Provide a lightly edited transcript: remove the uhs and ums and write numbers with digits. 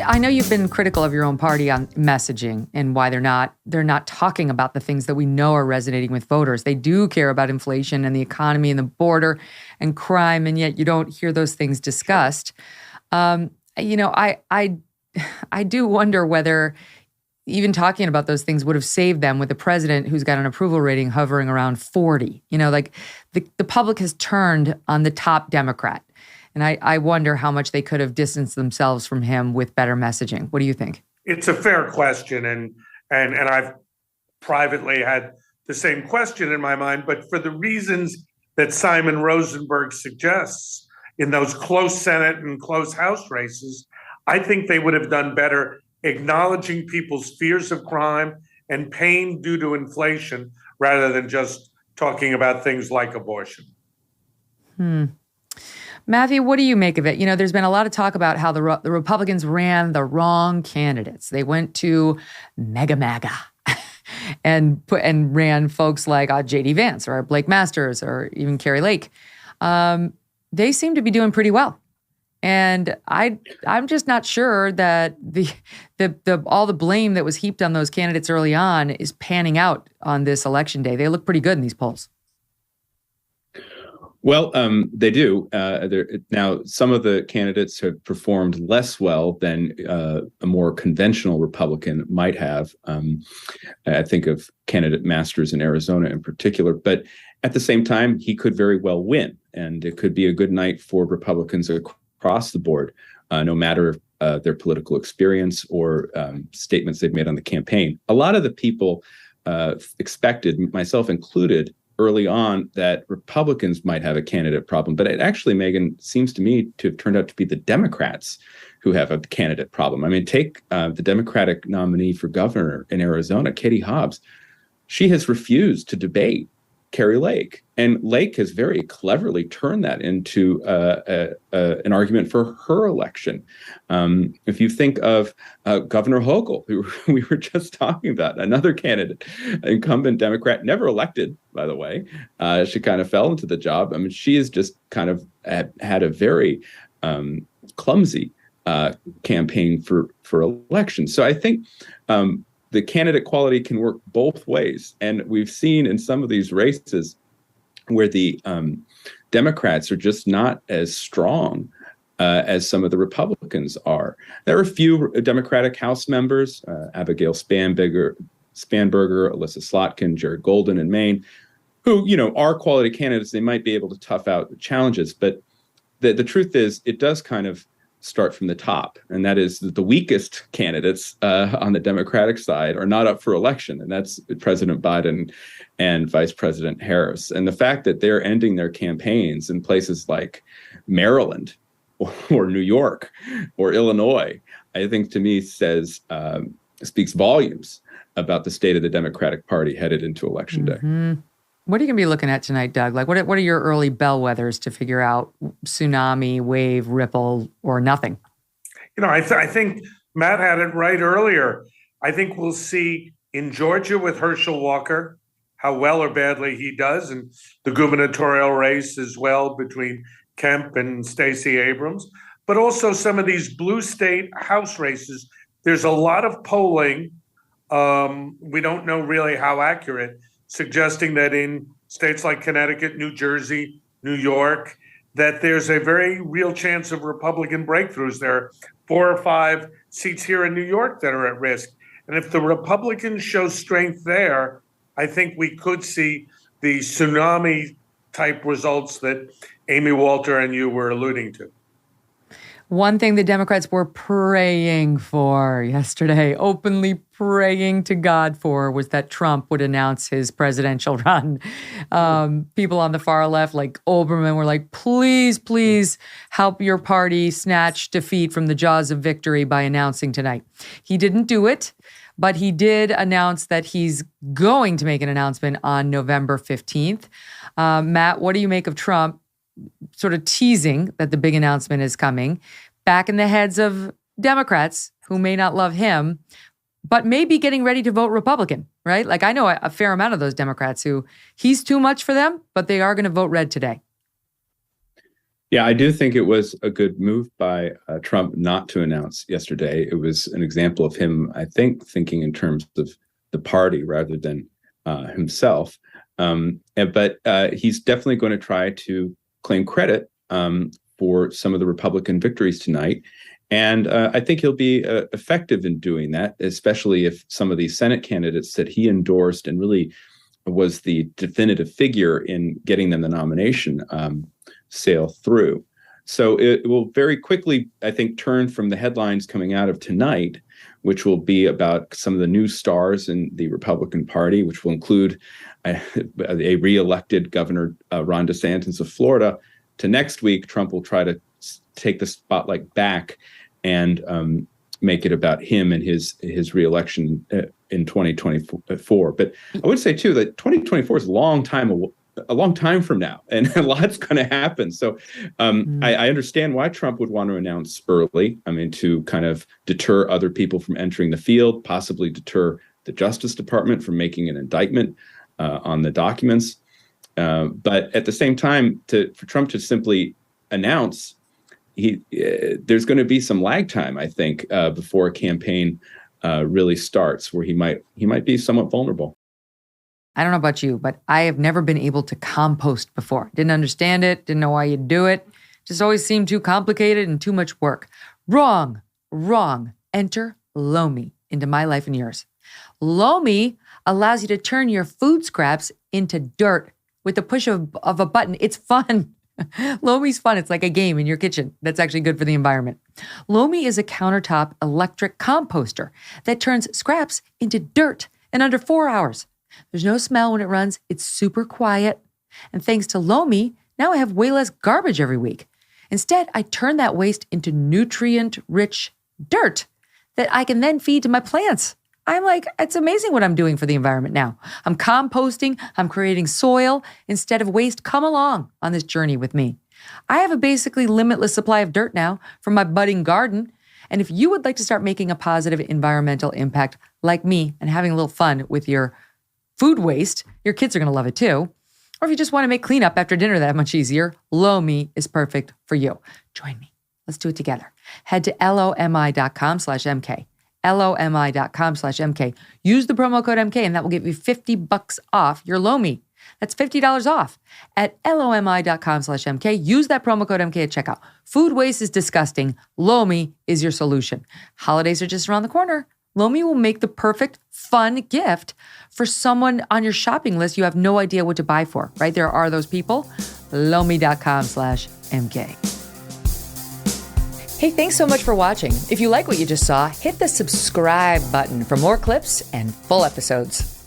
I know you've been critical of your own party on messaging and why they're not talking about the things that we know are resonating with voters. They do care about inflation and the economy and the border and crime, and yet you don't hear those things discussed. I do wonder whether even talking about those things would have saved them with a president who's got an approval rating hovering around 40. The public has turned on the top Democrat. And I wonder how much they could have distanced themselves from him with better messaging. What do you think? It's a fair question, and I've privately had the same question in my mind, but for the reasons that Simon Rosenberg suggests in those close Senate and close House races, I think they would have done better acknowledging people's fears of crime and pain due to inflation rather than just talking about things like abortion. Matthew, what do you make of it? There's been a lot of talk about how the Republicans ran the wrong candidates. They went to Mega MAGA and ran folks like J.D. Vance or Blake Masters or even Carrie Lake. They seem to be doing pretty well. And I'm just not sure that the all the blame that was heaped on those candidates early on is panning out on this election day. They look pretty good in these polls. Well, they do. Now, some of the candidates have performed less well than a more conventional Republican might have. I think of candidate Masters in Arizona in particular. But at the same time, he could very well win. And it could be a good night for Republicans across the board, no matter their political experience or statements they've made on the campaign. A lot of the people expected, myself included, early on that Republicans might have a candidate problem. But it actually, Megyn, seems to me to have turned out to be the Democrats who have a candidate problem. I mean, take the Democratic nominee for governor in Arizona, Katie Hobbs. She has refused to debate Carrie Lake. And Lake has very cleverly turned that into an argument for her election. If you think of Governor Hochul, who we were just talking about, another candidate, incumbent Democrat, never elected, by the way. She kind of fell into the job. I mean, she has just kind of had a very clumsy campaign for election. So I think the candidate quality can work both ways. And we've seen in some of these races where the Democrats are just not as strong as some of the Republicans are. There are a few Democratic House members, Abigail Spanberger, Alyssa Slotkin, Jared Golden in Maine, who, are quality candidates. They might be able to tough out the challenges. But the truth is, it does kind of start from the top, and that is that the weakest candidates on the Democratic side are not up for election, and that's President Biden and Vice President Harris. And the fact that they're ending their campaigns in places like Maryland or New York or Illinois, I think to me speaks volumes about the state of the Democratic Party headed into Election Day. What are you going to be looking at tonight, Doug? Like, what are your early bellwethers to figure out tsunami, wave, ripple, or nothing? I think Matt had it right earlier. I think we'll see in Georgia with Herschel Walker how well or badly he does, and the gubernatorial race as well between Kemp and Stacey Abrams, but also some of these blue state House races. There's a lot of polling. We don't know really how accurate, suggesting that in states like Connecticut, New Jersey, New York, that there's a very real chance of Republican breakthroughs. There are 4 or 5 seats here in New York that are at risk. And if the Republicans show strength there, I think we could see the tsunami type results that Amy Walter and you were alluding to. One thing the Democrats were praying for yesterday, openly praying to God for, was that Trump would announce his presidential run. People on the far left, like Olbermann, were like, please, please help your party snatch defeat from the jaws of victory by announcing tonight. He didn't do it, but he did announce that he's going to make an announcement on November 15th. Matt, what do you make of Trump sort of teasing that the big announcement is coming, back in the heads of Democrats who may not love him, but may be getting ready to vote Republican, right? Like, I know a fair amount of those Democrats who he's too much for them, but they are going to vote red today. Yeah, I do think it was a good move by Trump not to announce yesterday. It was an example of him, I think, thinking in terms of the party rather than himself. But he's definitely going to try to claim credit for some of the Republican victories tonight. And I think he'll be effective in doing that, especially if some of these Senate candidates that he endorsed and really was the definitive figure in getting them the nomination sail through. So it will very quickly, I think, turn from the headlines coming out of tonight, which will be about some of the new stars in the Republican Party, which will include a re-elected Governor Ron DeSantis of Florida, to next week, Trump will try to take the spotlight back and make it about him and his re-election in 2024. But I would say, too, that 2024 is a long time from now, and a lot's going to happen. So I understand why Trump would want to announce early. I mean, to kind of deter other people from entering the field, possibly deter the Justice Department from making an indictment on the documents. But at the same time, for Trump to simply announce, there's going to be some lag time, I think, before a campaign really starts, where he might be somewhat vulnerable. I don't know about you, but I have never been able to compost before. Didn't understand it, didn't know why you do it. Just always seemed too complicated and too much work. Wrong. Enter Lomi into my life and yours. Lomi allows you to turn your food scraps into dirt with the push of a button. It's fun. Lomi's fun. It's like a game in your kitchen that's actually good for the environment. Lomi is a countertop electric composter that turns scraps into dirt in under 4 hours. There's no smell when it runs. It's super quiet. And thanks to Lomi, now I have way less garbage every week. Instead, I turn that waste into nutrient-rich dirt that I can then feed to my plants. I'm like, it's amazing what I'm doing for the environment now. I'm composting, I'm creating soil instead of waste. Come along on this journey with me. I have a basically limitless supply of dirt now from my budding garden. And if you would like to start making a positive environmental impact like me and having a little fun with your food waste, your kids are going to love it too. Or if you just want to make cleanup after dinner that much easier, Lomi is perfect for you. Join me. Let's do it together. Head to lomi.com/MK. lomi.com/MK. Use the promo code MK and that will give you $50 off your Lomi. That's $50 off at lomi.com/MK. Use that promo code MK at checkout. Food waste is disgusting. Lomi is your solution. Holidays are just around the corner. Lomi will make the perfect fun gift for someone on your shopping list you have no idea what to buy for, right? There are those people. Lomi.com/MK. Hey, thanks so much for watching. If you like what you just saw, hit the subscribe button for more clips and full episodes.